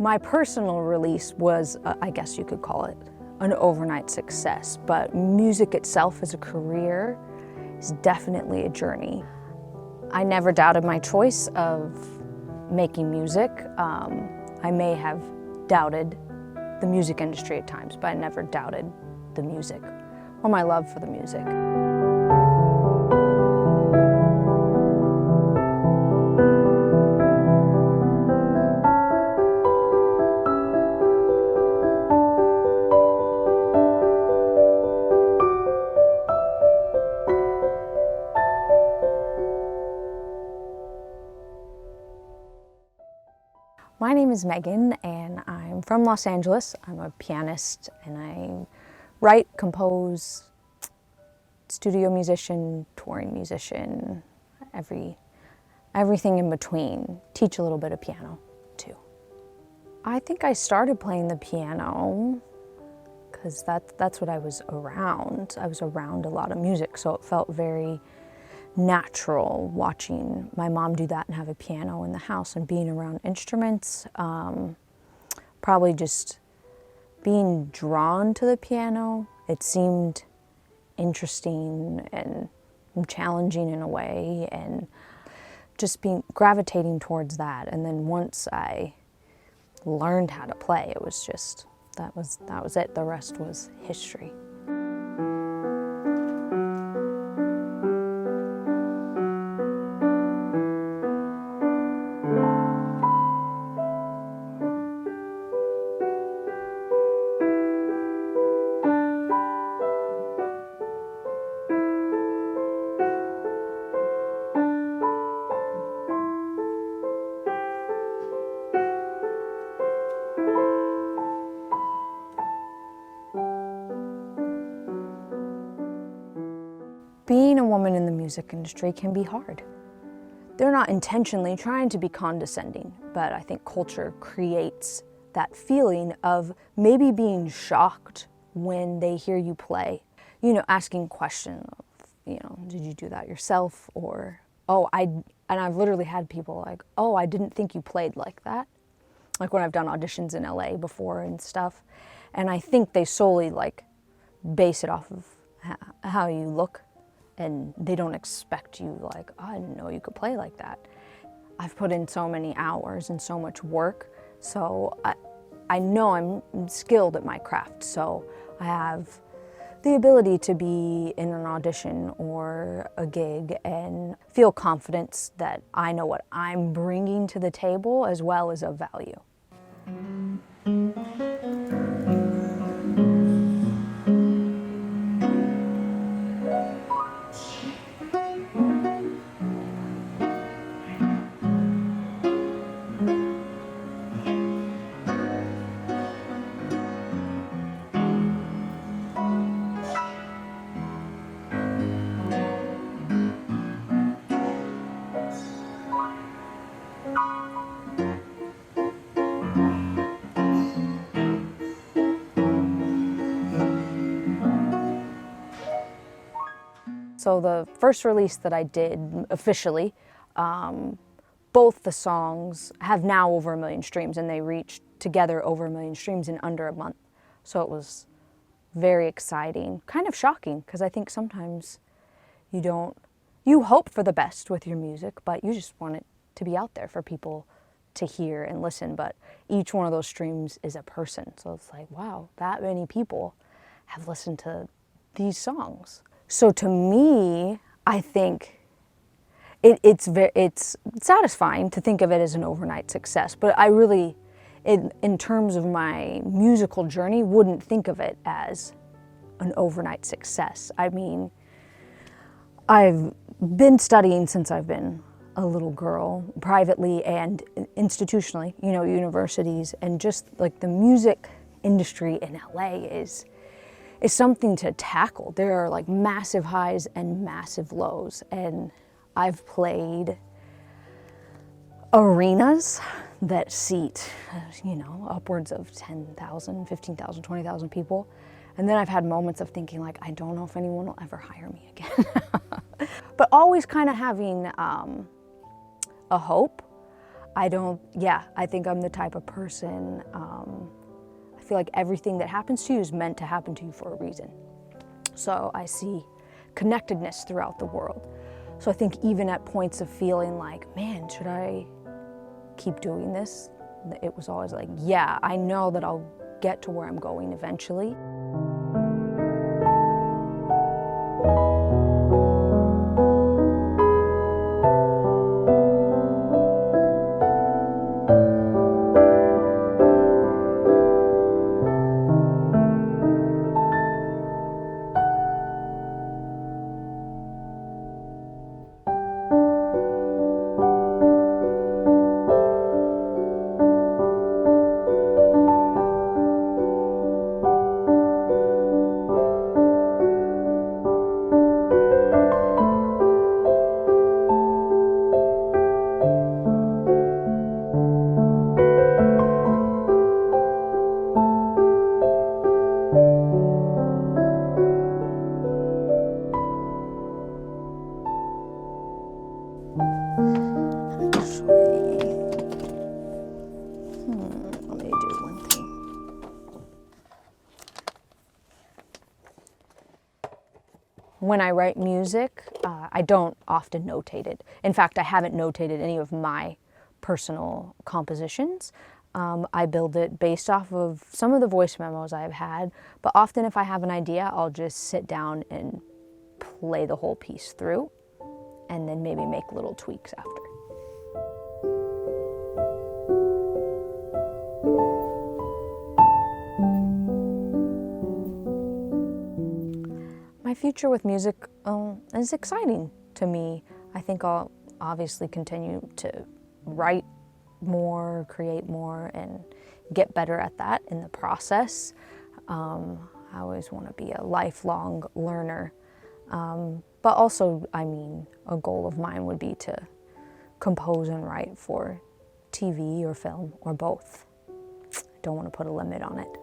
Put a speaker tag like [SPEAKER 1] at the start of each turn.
[SPEAKER 1] My personal release was, I guess you could call it, an overnight success, but music itself as a career is definitely a journey. I never doubted my choice of making music. I may have doubted the music industry at times, but I never doubted the music or my love for the music. My name is Megan and I'm from Los Angeles. I'm a pianist and I write, compose, studio musician, touring musician, everything in between. Teach a little bit of piano too. I think I started playing the piano because that's what I was around. I was around a lot of music, so it felt very natural watching my mom do that and have a piano in the house and being around instruments. Probably just being drawn to the piano. It seemed interesting and challenging in a way, and just gravitating towards that. And then once I learned how to play, it was just, that was it. The rest was history. Being a woman in the music industry can be hard. They're not intentionally trying to be condescending, but I think culture creates that feeling of maybe being shocked when they hear you play. You know, asking questions of, did you do that yourself? Or, and I've literally had people like, oh, I didn't think you played like that. Like when I've done auditions in LA before and stuff. And I think they solely base it off of how you look. And they don't expect you like, oh, I didn't know you could play like that. I've put in so many hours and so much work, so I know I'm skilled at my craft, so I have the ability to be in an audition or a gig and feel confidence that I know what I'm bringing to the table as well as of value. So the first release that I did officially, both the songs have now over 1 million streams, and they reached together over 1 million streams in under a month. So it was very exciting, kind of shocking, because I think sometimes you hope for the best with your music, but you just want it to be out there for people to hear and listen. But each one of those streams is a person. So it's like, wow, that many people have listened to these songs. So to me, I think it's satisfying to think of it as an overnight success, but I really, in terms of my musical journey, wouldn't think of it as an overnight success. I mean, I've been studying since I've been a little girl, privately and institutionally, universities, and just like the music industry in LA is something to tackle. There are like massive highs and massive lows, and I've played arenas that seat, upwards of 10,000, 15,000, 20,000 people. And then I've had moments of thinking like, I don't know if anyone will ever hire me again. But always kind of having a hope. I think I'm the type of person, I feel like everything that happens to you is meant to happen to you for a reason. So I see connectedness throughout the world. So I think even at points of feeling like, man, should I keep doing this? It was always like, yeah, I know that I'll get to where I'm going eventually. Let me do one thing. When I write music, I don't often notate it. In fact, I haven't notated any of my personal compositions. I build it based off of some of the voice memos I've had, but often if I have an idea, I'll just sit down and play the whole piece through, and then maybe make little tweaks after. My future with music is exciting to me. I think I'll obviously continue to write more, create more, and get better at that in the process. I always want to be a lifelong learner. But also, I mean, a goal of mine would be to compose and write for TV or film or both. I don't want to put a limit on it.